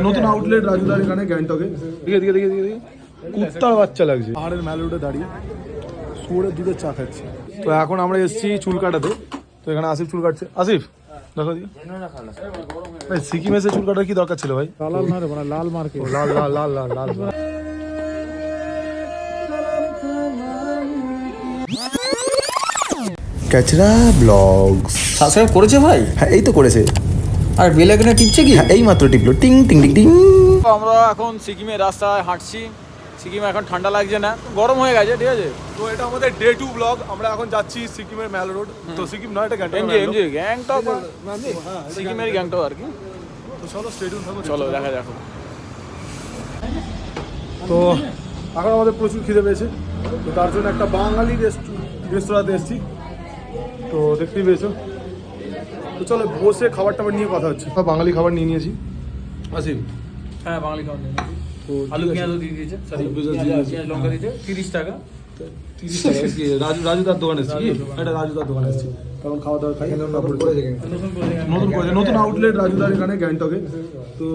নতুন আউটলেট রাজুদার এখানে গ্যাংটকে। দিকে কুত্তার বাচ্চা লাগছে। পাহাড়ের মেলে উঠে দাঁড়িয়ে শুয়োরের দুধের চা খাচ্ছি। তো এখন আমরা এসেছি চুল কাটাতে। তো এখানে আসিফ চুল কাটছে। আসিফ দেখো ভাই, সিকিমে এসে চুল কাটার কি দরকার ছিল ভাই? লাল না রে, লাল মার্কে, লাল লাল লাল লাল লাল। ক্যাচরা ব্লগস সাবস্ক্রাইব করেছে ভাই? হ্যাঁ, এই তো করেছে। আর বেল আইকনে টিপছে কি? এই মাত্র টিপলো, টিং টিং টিং টিং। আমরা এখন সিকিমের রাস্তায় হাঁটছি। সিকিমে এখন ঠান্ডা লাগছে না, গরম হয়ে গেছে, ঠিক আছে। তো এটা আমাদের ডে 2 ব্লগ। আমরা এখন যাচ্ছি সিকিমের ম্যাল রোড। তো সিকিম নয়, এটা গ্যাংটক। এমজি গ্যাংটক, সিকিমের গ্যাংটক আর কি। তো চলো স্টেডিয়াম থাকো, চলো দেখা যাক। তো এখন আমাদের প্রচুর খিদে পেয়েছে, তো তার জন্য একটা বাঙালি রেস্তোরাঁতে এসেছি। তো দেখতেই পেয়েছো। তো চলো বসে খাবার টাবার নিয়ে কথা হচ্ছে। বাঙালি খাবার নিয়ে নিয়েছি। আসিফ হ্যাঁ, বাঙালি খাবার নিয়ে নিয়েছি। আলু পেঁয়াজ দিয়ে দিয়েছে, পেঁয়াজ লঙ্কা দিয়েছে 30 টাকা। 30 টাকা কি? রাজুদার দোকানে এসেছি। এটা রাজুদার দোকানে এসেছি, কারণ খাওয়া দাওয়া খাই। নতুন আউটলেট রাজুদার এখানে গ্যাংটকে। তো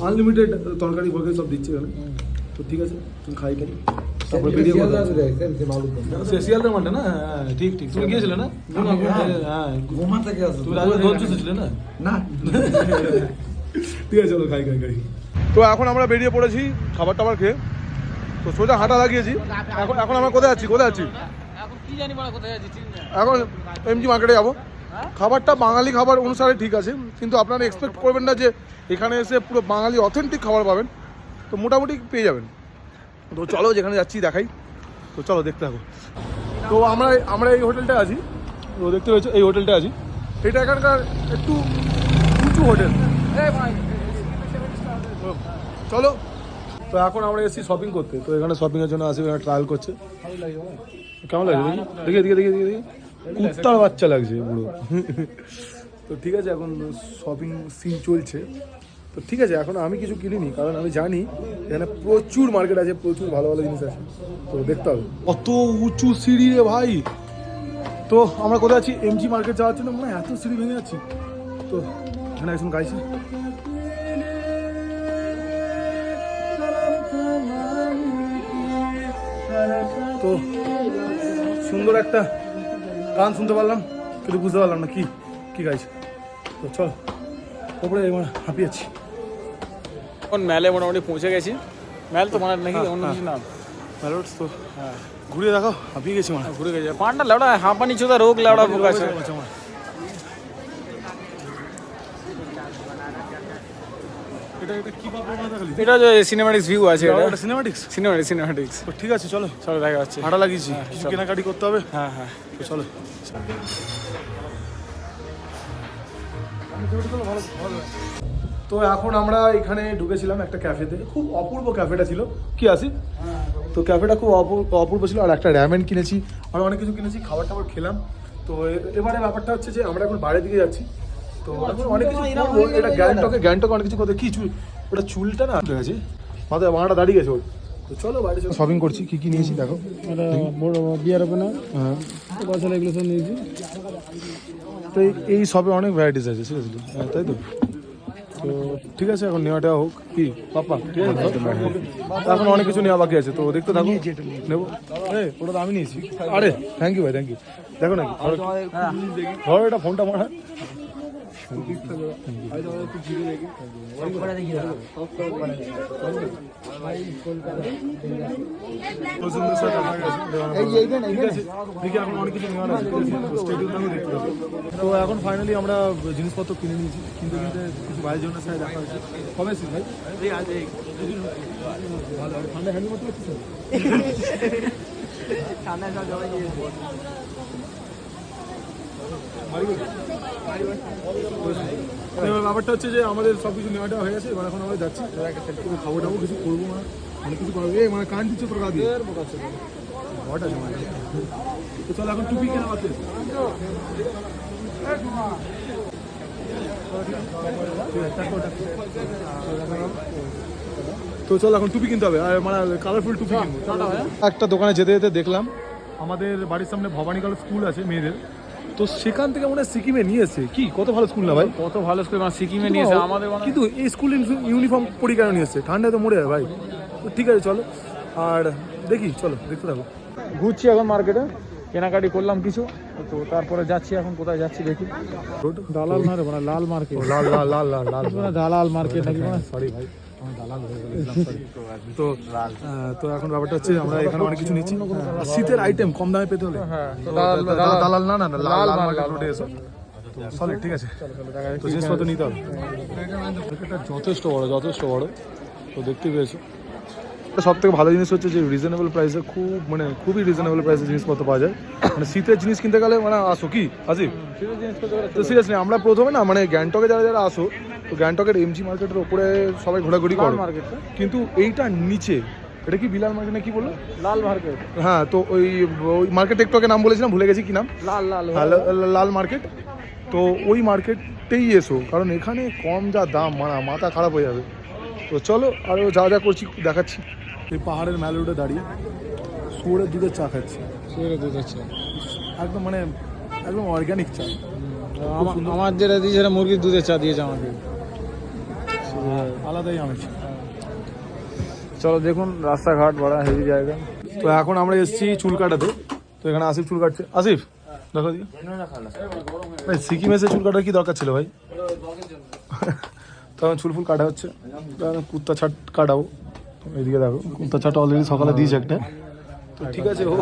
আনলিমিটেড তরকারি ফরকারি সব দিচ্ছে এখানে। তো ঠিক আছে, তুমি খাই খাই তারপরে ভিডিও কথা হচ্ছে। শিয়ালদার মানটা না? হ্যাঁ ঠিক ঠিক, তুমি গিয়েছিলে না? হ্যাঁ, ঘুমা থেকে আসো তুমি। রাজুদার দোকান চুষেছিলে না? না ঠিক আছে, চলো খাই খাই খাই। তো এখন আমরা বেরিয়ে পড়েছি খাবার টাবার খেয়ে। তো সোজা হাঁটা লাগিয়েছি। এখন আমরা কোথায় যাচ্ছি? এখন কি জানি বলা, কোথায় যাচ্ছি? এখন এমজি মার্কেটে যাবো। খাবারটা বাঙালি খাবার অনুসারে ঠিক আছে, কিন্তু আপনারা এক্সপেক্ট করবেন না যে এখানে এসে পুরো বাঙালি অথেন্টিক খাবার পাবেন। তো মোটামুটি পেয়ে যাবেন। তো চলো যেখানে যাচ্ছি দেখাই। তো চলো দেখতে থাকো। তো আমরা এই হোটেলটা আছি। তো দেখতে পেয়েছো, এই হোটেলটা আছি। এটা এখানকার একটু উঁচু হোটেল। চলো। তো এখন আমরা এসেছি শপিং করতে। তো এখানে শপিংয়ের জন্য আসি, এখানে ট্রায়াল করছে। কেমন লাগছে দেখি? দেখি কুত্তার বাচ্চা লাগছে পুরো। তো ঠিক আছে, এখন শপিং সিন চলছে। তো ঠিক আছে, এখন আমি কিছু কিনিনি, কারণ আমি জানি এখানে প্রচুর মার্কেট আছে, প্রচুর ভালো ভালো জিনিস আছে। তো দেখতে হবে। কত উঁচু সিঁড়ি রে ভাই। তো আমরা কোথায় আছি? এমজি মার্কেট যাওয়ার জন্য মনে হয় এত সিঁড়ি ভেঙে যাচ্ছি। তো এখানে একজন গাইছে। তো সুন্দর একটা গান শুনতে পারলাম, কিন্তু বুঝতে পারলাম না কি গাইছে। তো চল ওপরে, এবার হাঁপিয়েছি। এখন মেলে মোটামুটি পৌঁছে গেছি। মেল তো মানে নাকি অন্য কিছু নাম ম্যালোডস। তো হ্যাঁ, ঘুরে দেখো, হাঁপিয়ে গেছি মানে। ঘুরে গেছে পান্ডা লেওড়া, হাঁপানি চোদা রোগ লেওড়া বুক আছে। এটা যে সিনেম্যাটিক্স ভিউ আছে, এটা সিনেম্যাটিক্স। তো ঠিক আছে, চলো দেখা যাচ্ছে। হাঁটা লাগিয়েছি, কিছু কেনাকাটি করতে হবে। হ্যাঁ, তো চলো। তো এখন আমরা এখানে ঢুকেছিলাম একটা ক্যাফেতে। খুব অপূর্ব ক্যাফেটা ছিল। কি আসি? তো ক্যাফেটা খুব অপূর্ব ছিল। আর একটা র্যামেন কিনেছি, আর অনেক কিছু কিনেছি, খাবার টাবার খেলাম। তো এবারে ব্যাপারটা হচ্ছে যে আমরা এখন বাইরের দিকে যাচ্ছি। তো এখন অনেক কিছু করবো। এটা গ্যাংটকে অনেক কিছু করতে। কি চুল, ওটা চুলটা না ঠিক আছে, মাথায় বাঁটা দাঁড়িয়ে গেছে ওর। তো চলো বাইরে শপিং করছি। কি নিয়েছি দেখো। এটা বড় বিয়ার ওপেনার, হ্যাঁ, বছর এগুলো সব নিয়েছি। তো এই সবে অনেক ভ্যারাইটিস আছে, সিরিয়াসলি। হ্যাঁ, তাই তো। তো ঠিক আছে, এখন নেওয়াটা হোক। কি পাপা, ঠিক আছে, এখন অনেক কিছু নেওয়া বাকি আছে। তো দেখতে থাকো, নেবো। ওটা তো আমি নিয়েছি। আরে থ্যাংক ইউ ভাই, থ্যাংক ইউ। দেখো নাকি ধরো এটা ফোনটা মারা। তো এখন ফাইনালি আমরা জিনিসপত্র কিনে নিয়েছি। কিনতে কিছু ভাইয়ের জন্য সাথে দেখা হয়েছে। কবে আসছিস ভাই? ভালো ঠান্ডা হ্যান্ডেল করতে পারছিস? ব্যাপারটা হচ্ছে যে আমাদের সব কিছু নেওয়াটা হয়ে গেছে। এবার এখন আমরা যাচ্ছি, খাবো টাবো, কিছু করবো না, অনেক কিছু করবো। মানে কান দিচ্ছে তোর কাঁদিয়ে ঘট আছে মানে। তো চল এখন টুপি কেনা পাচ্ছে। তো চল এখন টুপি কিনতে হবে, আর মানে কালারফুল টুপি কিনবো। একটা দোকানে যেতে যেতে দেখলাম আমাদের বাড়ির সামনে ভবানী কাল স্কুল আছে মেয়েদের। তো সেখান থেকে মনে হয় সিকিমে নিয়ে এসছে কি, কত ভালো স্কুল না ভাই, কত ভালো স্কুল, মানে সিকিমে নিয়েছে আমাদের মনে হয়। কিন্তু এই স্কুল ইউনিফর্ম পরি কেন নিয়ে এসছে, ঠান্ডায় তো মরে যায় ভাই। তো ঠিক আছে চলো, আর দেখি, চলো দেখতে থাকো। ঘুরছি এখন মার্কেটে, কেনাকাটি করলাম কিছু, তো তারপরে যাচ্ছি, এখন কোথায় যাচ্ছি দেখি। দালাল না রে, মানে লাল মার্কেট, লাল লাল লাল লাল লাল মানে দালাল মার্কেট নাকি, মানে সরি ভাই, তো তো এখন ব্যাপারটা হচ্ছে আমরা এখানে অনেক কিছু নিচ্ছি, আর শীতের আইটেম কম দামে পেতে হলে তো দালাল না না না লাল মার্কেট রোডে এসো। সলিড, ঠিক আছে, তো জিনিসপত্র নিতে হবে। মার্কেটটা যথেষ্ট বড়, তো দেখতে পেয়েছো। সব থেকে ভালো জিনিস হচ্ছে যে রিজনেবল প্রাইসে, খুবই রিজনেবল প্রাইসে জিনিসপত্র পাওয়া যায়। মানে শীতের জিনিস কিনতে গেলে মানে আসো কি আসি, তো সিরিয়াসলি আমরা প্রথমে না মানে গ্যাংটকে যারা আসো, তো গ্যাংটকের এমজি মার্কেটের ওপরে সবাই ঘোরাঘুরি করো, কিন্তু এইটা নিচে, এটা কি বিলাল মার্কেট না কি বললো, লাল মার্কেট, হ্যাঁ, তো ওই মার্কেট একটু আগে নাম বলেছিলাম, ভুলে গেছি কি নাম, লাল মার্কেট। তো ওই মার্কেটেই এসো, কারণ এখানে কম যা দাম, মাথা খারাপ হয়ে যাবে। তো চলো, আরও যা করছি দেখাচ্ছি। এই পাহাড়ের মেলে উঠে দাঁড়িয়ে শুয়োরের দুধের চা খাচ্ছি, একদম মানে একদম অর্গ্যানিক চা। আমার যেটা দিয়েছে সেটা মুরগির দুধের চা দিয়েছে আমাকে, আলাদাই আমেছি। চলো দেখুন রাস্তাঘাট বড় হেভি জায়গা। তো এখন আমরা এসেছি চুল কাটাতে, তো এখানে আসিফ চুল কাটছে। আসিফ দেখো দিকে ভাই, সিকিমে এসে চুল কাটার কি দরকার ছিল ভাই? তখন চুল ফুল কাটা হচ্ছে, কুত্তা ছাট কাটাবো। এদিকে দেখো কুত্তা ছাট অলরেডি সকালে দিয়েছে একটা, তো ঠিক আছে। ও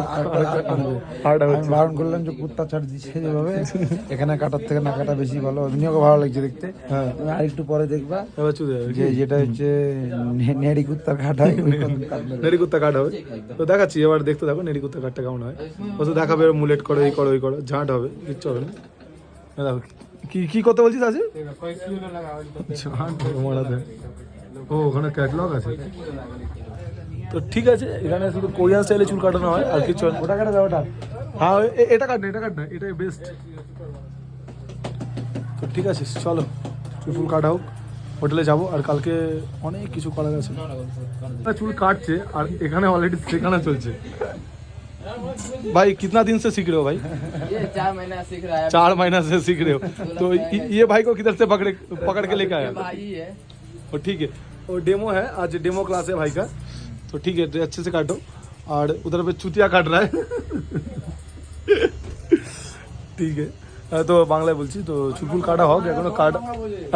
বারণ করলাম যে কুত্তা ছাড় দিচ্ছে যেভাবে, এখানে কাটার থেকে না কাটা বেশি ভালো, এমনিও ভালো লাগছে দেখতে। হ্যাঁ, তুমি আরেকটু পরে দেখবা এবার চুল যে যেটা হচ্ছে নেড়ি কুত্তার কাটা, নেড়ি কুত্তা কাট হবে। তো দেখাচ্ছি, এবার দেখতে থাকো নেড়ি কুত্তা কাটটা কেমন হয়। ও তো দেখাবে মুলেট করো, এই করো ওই করো, ঝাঁট হবে, কিচ্ছু হবে না। দেখো কি করতে বলছিস আছে, ও ওখানে ক্যাটলগ আছে। তো ঠিক আছে, এখানে শুধু কোরিয়ান স্টাইলে চুল কাটানো হয় আর কিছু। ওটা কাটা দাও, ওটা হ্যাঁ, এটা কাট না, এটাই বেস্ট। তো ঠিক আছে চলো, চুল ফুল কাটা হোক, হোটেলে যাবো। আর কালকে অনেক কিছু করা গেছে, চুল কাটছে আর এখানে অলরেডি শেখানো চলছে। भाई कितना दिन से सीख रहे हो भाई? ये 4 महीना सीख रहा है। 4 महीना से सीख रहे हो। तो ये भाई को किधर से पकड़ के लेके आया? भाई है। और ठीक है, और डेमो है, आज डेमो क्लास है भाई का। तो ठीक है, अच्छे से काटो। और उधर पे चुतिया काट रहा है। ঠিক আছে, তো বাংলায় বলছি। তো চুলফুল কাটা হোক,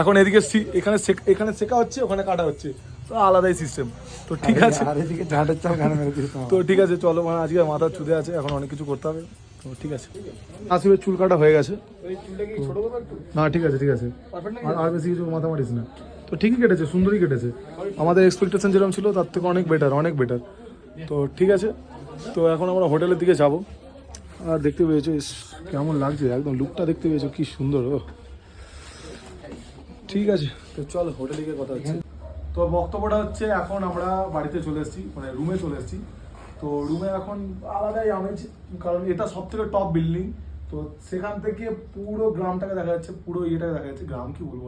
এখন এদিকে এখানে শেখা হচ্ছে, ওখানে কাটা হচ্ছে, তো আলাদাই সিস্টেম। তো ঠিক আছে, আর এদিকে ঝাঁটের চাল গান মেরে দিতাম। তো ঠিক আছে চলো, মানে আজকে মাথা চুদে আছে, এখন অনেক কিছু করতে হবে। তো ঠিক আছে, আসিফের চুল কাটা হয়ে গেছে। না ঠিক আছে আর বেশি কিছু মাথা মারিস না। তো ঠিকই কেটেছে, সুন্দরই কেটেছে, আমাদের এক্সপেকটেশন যেরকম ছিল তার থেকে অনেক বেটার। তো ঠিক আছে, তো এখন আমরা হোটেলের দিকে যাব। আর দেখতে পেয়েছো কেমন লাগছে, একদম লুকটা দেখতে পেয়েছো কি সুন্দর। ও ঠিক আছে, তো চল হোটেলে গিয়ে কথা হচ্ছে। তো বক্তব্যটা হচ্ছে, এখন আমরা বাড়িতে চলে এসেছি, মানে রুমে চলে এসেছি। তো রুমে এখন আলাদাই আমেজ, কারণ এটা সব থেকে টপ বিল্ডিং। তো সেখান থেকে পুরো গ্রামটাকে দেখা যাচ্ছে, পুরো ইয়েটাকে দেখা যাচ্ছে, গ্রাম কি বলবো,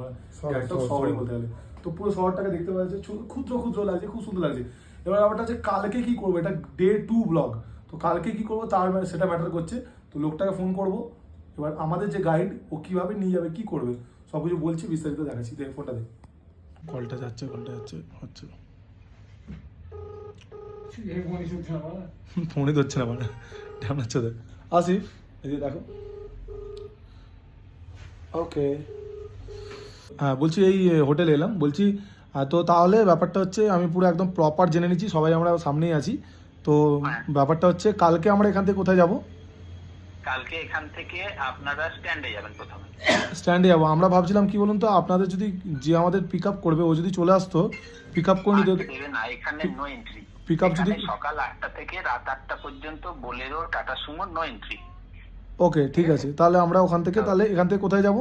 শহরই বলতে গেলে। তো পুরো শহরটাকে দেখতে পাওয়া যাচ্ছে, ক্ষুদ্র লাগছে, খুব সুন্দর লাগছে। এবার ব্যাপারটা হচ্ছে কালকে কি করবো, এটা Day 2 ব্লগ। তো কালকে কি করবো সেটা ম্যাটার করছে। তো লোকটাকে ফোন করবো, এবার আমাদের যে গাইড, ও কিভাবে নিয়ে যাবে, কি করবে, সব কিছু বলছি, বিস্তারিত দেখাচ্ছি। দেখ ফোনটা দেখ, কলটা যাচ্ছে হচ্ছে, ফোনই ধরছে না, মানে কেমন হচ্ছে দেখ। আসিফ এদিকে দেখো, ওকে। হ্যাঁ বলছি, এই হোটেলে এলাম বলছি। তো তাহলে ব্যাপারটা হচ্ছে, আমি পুরো একদম প্রপার জেনে নিচ্ছি, সবাই আমরা সামনেই আছি। তো ব্যাপারটা হচ্ছে, কালকে আমরা এখান থেকে কোথায় যাব? কালকে এখান থেকে আপনারা স্ট্যান্ডে যাবেন। প্রথমে স্ট্যান্ডে যাবো। আমরা ভাবছিলাম কি বলুন তো, আপনাদের যদি যে আমাদের পিক আপ করবে, ও যদি চলে আসতো, পিক আপ করে নিতে। দেবে না, এখানে নো এন্ট্রি। পিক আপ যদি সকাল 8টা থেকে রাত 8টা পর্যন্ত Bolero, Tata Sumo, no entry. Okay ঠিক আছে, তাহলে আমরা ওখান থেকে, তাহলে এখান থেকে কোথায় যাব?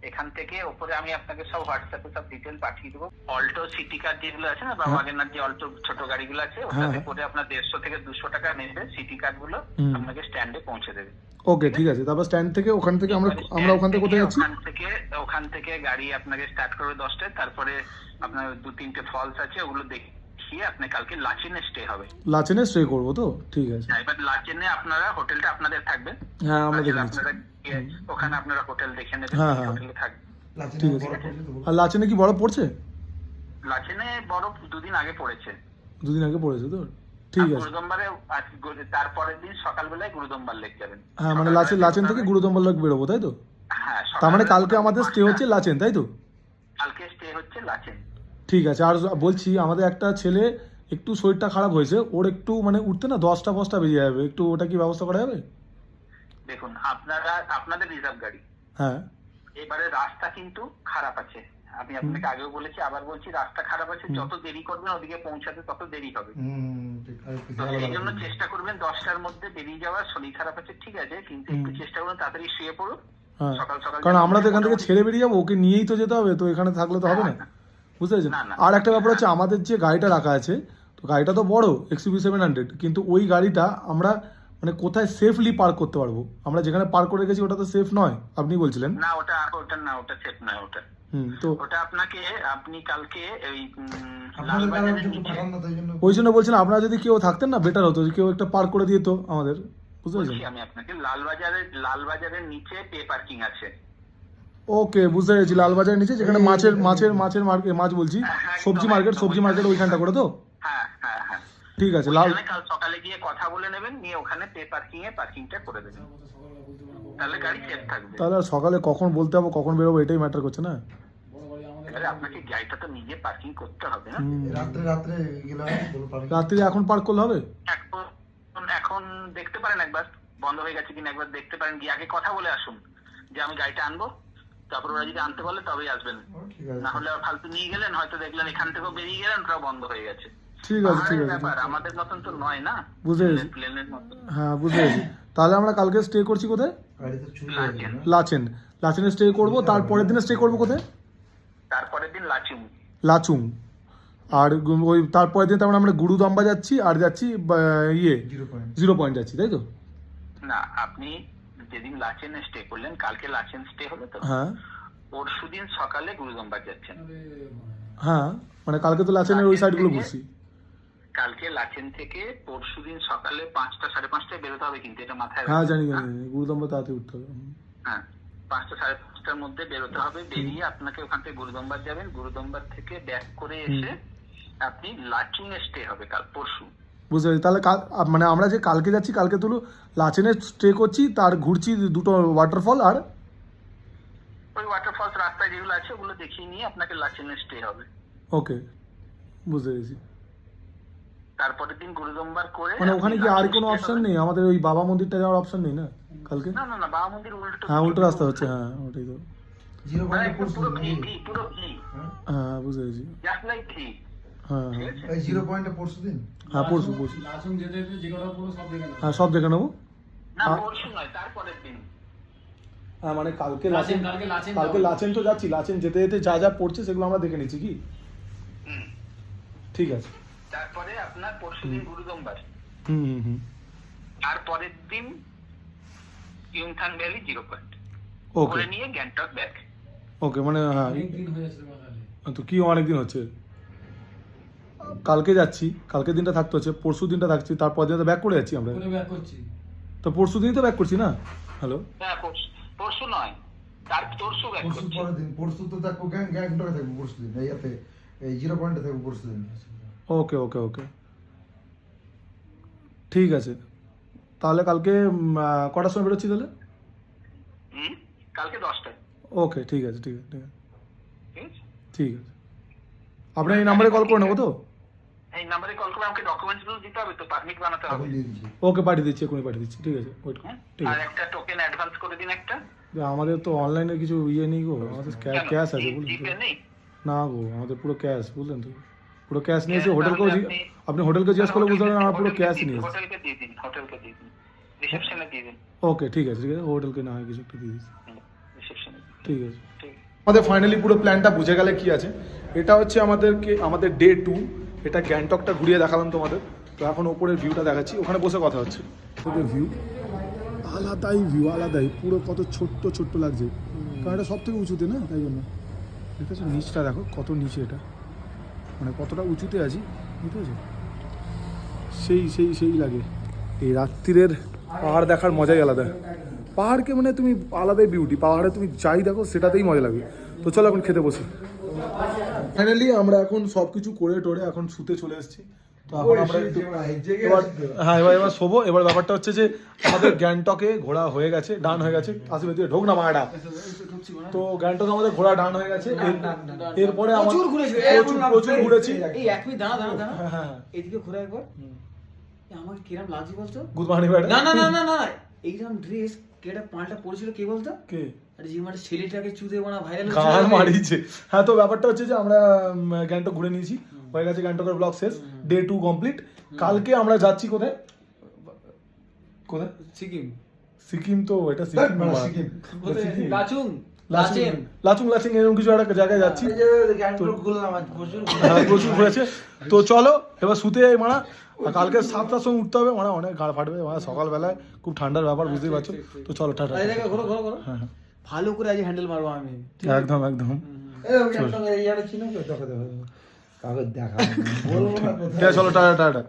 এখান থেকে ওপরে আমি আপনাকে সব হোয়াটসঅ্যাপে সব ডিটেল পাঠিয়ে দেবো। অল্টো সিটি কার যেগুলো আছে না, বা ওয়াগনার যে অল্টো ছোট গাড়িগুলো আছে, ওটাতে করে আপনার 150 থেকে 200 টাকা নেবে। সিটি কার গুলো আপনাকে স্ট্যান্ডে পৌঁছে দেবে। ওকে ঠিক আছে, তারপর স্ট্যান্ড থেকে ওখান থেকে আমরা ওখান থেকে কোথায় যাচ্ছি? ওখান থেকে গাড়ি আপনাকে স্টার্ট করবে 10টায়। তারপরে আপনার 2-3টে ফলস আছে, ওগুলো দেখে দেখিয়ে আপনি কালকে লাচেনে স্টে হবে। লাচেনে স্টে করবো তো? ঠিক আছে। হ্যাঁ, এবার লাচেনে আপনারা হোটেলটা আপনাদের থাকবে। হ্যাঁ আমরা দেখে নিচ্ছি। আপনারা গিয়ে ওখানে আপনারা হোটেল দেখে নেবেন, হ্যাঁ, হ্যাঁ। হোটেলে থাকবে। ঠিক আছে। আর লাচেনে কি বরফ পড়ছে? লাচেনে বরফ 2 দিন আগে পড়েছে। 2 দিন আগে পড়েছে তো? ঠিক আছে। গুরুদম্বারে তারপরের দিন সকালবেলায় গুরুদম্বার লেক যাবেন। হ্যাঁ মানে লাচেন থেকে গুরুদম্বার লেক বেরোবো তাই তো? হ্যাঁ, তার মানে কালকে আমাদের স্টে হচ্ছে লাচেন তাই তো? কালকে স্টে হচ্ছে লাচেন। ঠিক আছে। আর বলছি আমাদের একটা ছেলে একটু শরীরটা খারাপ হয়েছে, ওর একটু মানে উঠতে না 10টা বেরিয়ে যাবে, একটু ওটা কি ব্যবস্থা করা যাবে? দেখুন আপনাদের রিজার্ভ গাড়ি, হ্যাঁ এবারে রাস্তা কিন্তু খারাপ আছে। আমি আপনাকে আগেও বলেছি, আবার বলছি, রাস্তা খারাপ আছে। যত দেরি করবেন ওদিকে পৌঁছাতে তত দেরি হবে। তো সেই জন্য চেষ্টা করবেন 10টার মধ্যে বেরিয়ে যাওয়ার। শরীর খারাপ আছে ঠিক আছে, কিন্তু একটু চেষ্টা করুন তাড়াতাড়ি শুয়ে পড়ুন। হ্যাঁ, সকাল সকাল কারণ আমরা তো এখান থেকে ছেড়ে বেরিয়ে যাবো, ওকে নিয়েই তো যেতে হবে, তো এখানে থাকলে তো হবে না, বুঝতে পেরেছেন? না, না। আর একটা ব্যাপার হচ্ছে আমাদের যে গাড়িটা রাখা আছে, তো গাড়িটা তো বড় XUV700, কিন্তু ওই গাড়িটা আমরা মানে কোথায় সেফলি পার্ক করতে পারবো? আমরা যেখানে পার্ক করে গেছি ওটা তো সেফ নয়, আপনি বলছিলেন। না, ওটা সেফ নয়। তো ওটা আপনি কালকে ওই আপনাদের কারণে লালবাজারের একটু নিচে, পাঠান না, তাই জন্য ওই জন্য বলছিলাম আপনারা যদি কেউ থাকতেন না বেটার হতো, কেউ একটা পার্ক করে দিয়ে তো আমাদের, বুঝতে পেরেছেন? বলছি আমি আপনাকে, লালবাজারের নিচে পে পার্কিং আছে। ওকে, বুঝতে পেরেছি। লালবাজারের নিচে যেখানে মাছের মার্কেট, মাছ বলছি, সবজি মার্কেট ওইখানটা করে তো? হ্যাঁ হ্যাঁ হ্যাঁ, ঠিক আছে। ওখানে কাল সকালে গিয়ে কথা বলে নেবেন, নিয়ে ওখানে পে পার্কিংটা করে দেবেন, তাহলে গাড়ি সেফ থাকবে। তাহলে আর সকালে কখন বলতে হবে, কখন বেরোবো, এটাই ম্যাটার করছে না? এবারে আপনাকে গাড়িটা তো নিজে পার্কিং করতে হবে না? রাত্রে গেলে রাত্রি এখন পার্ক করলে হবে? এখন দেখতে পারেন একবার বন্ধ হয়ে গেছে কিনা, একবার দেখতে পারেন, গিয়ে আগে কথা বলে আসুন যে আমি গাড়িটা আনবো, তারপর ওরা যদি আনতে বলে তবেই আসবেন। না হলে আর ফালতু নিয়ে গেলেন, হয়তো দেখলেন এখান থেকেও বেরিয়ে গেলেন, ওরা বন্ধ হয়ে গেছে। ঠিক আছে, ঠিক আছে। ব্যাপার আমাদের মতন তো নয় না, বুঝতে পেরেছি। প্লেনের মতন। হ্যাঁ বুঝতে পেরেছি। তাহলে আমরা কালকে স্টে করছি কোথায়? গাড়িতে চুরি লাচেন। লাচেনে স্টে করবো। তারপরের দিনে স্টে করবো কোথায়? তারপরের দিন লাচুং। আর ওই তারপরের দিন তার মানে আমরা গুরুদম্বা যাচ্ছি, আর যাচ্ছি 0 পয়েন্ট যাচ্ছি তাই তো? না, আপনি যেদিন লাচেনে স্টে করলেন, কালকে লাচেন স্টে হলো তো, হ্যাঁ পরশুদিন সকালে গুরুদম্বার যাচ্ছেন। হ্যাঁ, মানে কালকে তো লাচেনের ওই সাইডগুলো ঘুরছি। কালকে লাচেন থেকে পরশুদিন সকালে 5টা 5:30টায় বেরোতে হবে, কিন্তু এটা মাথায় হ্যাঁ রাখবেন। জানি, গুরুদম্বা তাড়াতাড়ি উঠতে হবে। হ্যাঁ, 5টা 5:30টার মধ্যে বেরোতে হবে। বেরিয়ে আপনাকে ওখান থেকে গুরুদম্বার যাবেন, গুরুদম্বার থেকে ব্যাক করে এসে আপনি লাচুং এ স্টে হবে কাল পরশু। বুঝতে পেরেছি। তাহলে মানে আমরা যে কালকে যাচ্ছি, কালকে তো লাচেনে স্টে করছি, তার ঘুরছি 2টো ওয়াটারফল, আর ওই ওয়াটারফলস রাস্তায় যেগুলো আছে ওগুলো দেখিয়ে নিয়ে আপনাকে লাচেনে স্টে হবে। ওকে, বুঝতে পেরেছি। তারপরের দিন গুরুদম্বার করে মানে ওখানে কি আর লাচেন কোনো stay অপশন হবে। নেই? আমাদের ওই বাবা মন্দিরটা যাওয়ার অপশন নেই না কালকে? না, বাবা মন্দির উল্টো। হ্যাঁ, উল্টো রাস্তা হচ্ছে। হ্যাঁ ওটাই তো। 0 মানে পয়েন্টে একদম পুরো পরশু ভি, পুরো ভি, হ্যাঁ বুঝতে পেরেছি। Just like V. হ্যাঁ ঠিক হ্যাঁ আছে? এই 0 পয়েন্টে পরশু দিন হ্যাঁ, পরশু। লাচুং যেতে যেতে যে কটা পুরো সব দেখে নেবো। হ্যাঁ সব দেখে নেবো। না, পরশু নয়, তারপরের দিন। হ্যাঁ মানে কালকে কালকে লাচেন লাচেন তো যাচ্ছি, লাচেন যেতে যেতে যা পড়ছে সেগুলো আমরা দেখে নিচ্ছি কি? হুম। ঠিক আছে। তারপরে আপনার পরশুদিন গুরুদম্বার, হুম। তারপরের দিন ইউমথাং ভ্যালি 0 পয়েন্ট ওকে করে নিয়ে গ্যাংটক ব্যাক। ওকে, মানে হ্যাঁ অনেক দিন হয়ে যাচ্ছে মাথায়। তো কি অনেকদিন হচ্ছে। কালকে যাচ্ছি, কালকে দিনটা থাকতে হচ্ছে, পরশু দিনটা থাকছি, তারপর দিন তো ব্যাক করে যাচ্ছি আমরা। কোথায় ব্যাক করছি? তো পরশু দিনই তো ব্যাক করছি না? হ্যালো, হ্যাঁ, পরশু নয়, তার পরশু ব্যাক পরশু করছি। পরের দিন পরশু তো থাকবো গ্যাংটকে থাকবো পরশু দিন, এই 0 পয়েন্টে থাকবো পরশু দিন। ওকে ঠিক আছে। তাহলে কালকে কটার সময় বেরোচ্ছি তাহলে? কালকে 10টায়। ওকে, ঠিক আছে। ঠিক আছে? আপনার এই নাম্বারে কল করে নেবো তো? এই নাম্বারে কল করে আমাকে ডকুমেন্টস গুলো দিতে হবে, তো পারমিট বানাতে হবে। এখন দিয়ে দিচ্ছি। ওকে, পাঠিয়ে দিচ্ছি, এখনই পাঠিয়ে দিচ্ছি। ঠিক আছে, ওয়েট করুন। ঠিক আর আছে। একটা টোকেন অ্যাডভান্স করে দিন একটা। আমাদের তো অনলাইনে কিছু নেই গো, আমাদের ক্যাশ আছে বুঝলেন তো? জিপে নেই? না গো, আমাদের পুরো ক্যাশ, বুঝলেন তো? পুরো ক্যাশ নিয়েছি। আপনি হোটেলকে জিজ্ঞেস করলে বুঝতে পারবেন, আমরা পুরো ক্যাশ নিয়েছি। হোটেলকে দিয়ে দিন, রিসেপশনে দিয়ে দিন। ওকে, ঠিক আছে। হোটেলকে না হয় কিছু একটা দিয়ে দিচ্ছি। রিসেপশনে। ঠিক আছে। ঠিক। আমাদের ফাইনালি পুরো প্ল্যানটা বুঝে গেলে কি আছে। এটা হচ্ছে আমাদের ডে 2। এটা গ্যাংটকটা ঘুরিয়ে দেখালাম তোমাদের। তো এখন ওপরের ভিউটা দেখাচ্ছি, ওখানে বসে কথা হচ্ছে। ভিউ আলাদাই পুরো, কত ছোট্ট লাগছে, কারণ এটা সব থেকে উঁচুতে না, তাই জন্য। ঠিক আছে, নিচটা দেখো কত নিচে, এটা মানে কতটা উঁচুতে আছি। বুঝতে পেরেছো? সেই সেই সেই লাগে এই রাত্রিরের পাহাড় দেখার মজাই আলাদা। পাহাড়কে মানে তুমি আলাদাই বিউটি, পাহাড়ে তুমি যাই দেখো সেটাতেই মজা লাগবে। তো চলো এখন খেতে বসি। ফাইনালি আমরা এখন সব কিছু করে টোরে এখন শুতে চলে এসেছি। তো এখন আমরা হ্যাঁ এবার শোবো। এবার ব্যাপারটা হচ্ছে যে আমাদের গ্যাংটকে ঘোরা হয়ে গেছে, ডান হয়ে গেছে। আসবে তুই ঢোক না মাটা। তো গ্যাংটক আমাদের ঘোরা ডান হয়ে গেছে। এরপরে প্রচুর ঘুরেছি। এই এক মিনিট দাঁড়া দাঁড়া দাঁড়া, হ্যাঁ এদিকে ঘোরা একবার। আমাকে কিরম লাগছে বলতো? Good morning madam. না না না না না, এইরকম ড্রেস কেটা পাল্টা পরেছিল কে বলতো? কে? আরে যে মানে ছেলেটাকে চুদে বানা ভাইরাল গান মারিছে। হ্যাঁ তো ব্যাপারটা হচ্ছে যে আমরা গ্যাংটক ঘুরে নিয়েছি, হয়ে গেছে গ্যাংটকের ব্লগ শেষ, ডে 2 কমপ্লিট। কালকে আমরা যাচ্ছি কোথায়? কোথায়? সিকিম। সিকিম তো এটা সিকিম না, লাচুং লাচেন লাচুং এরকম কিছু একটা জায়গায় যাচ্ছি। হ্যাঁ প্রচুর ঘুরেছে। তো চলো এবার শুতে যাই মারা। আর কালকে 7টার সময় উঠতে হবে, মানে অনেক গাড় ফাটবে, মানে সকালবেলায় খুব ঠান্ডার ব্যাপার বুঝতেই পারছো। তো চলো টাটা। ঘোরো ঘোরো ঘোরো, হ্যাঁ ভালো করে আজ হ্যান্ডেল মারবো আমি। একদম একদম কাগজ দেখা ঠিক আছে চলো টাটা টাটা।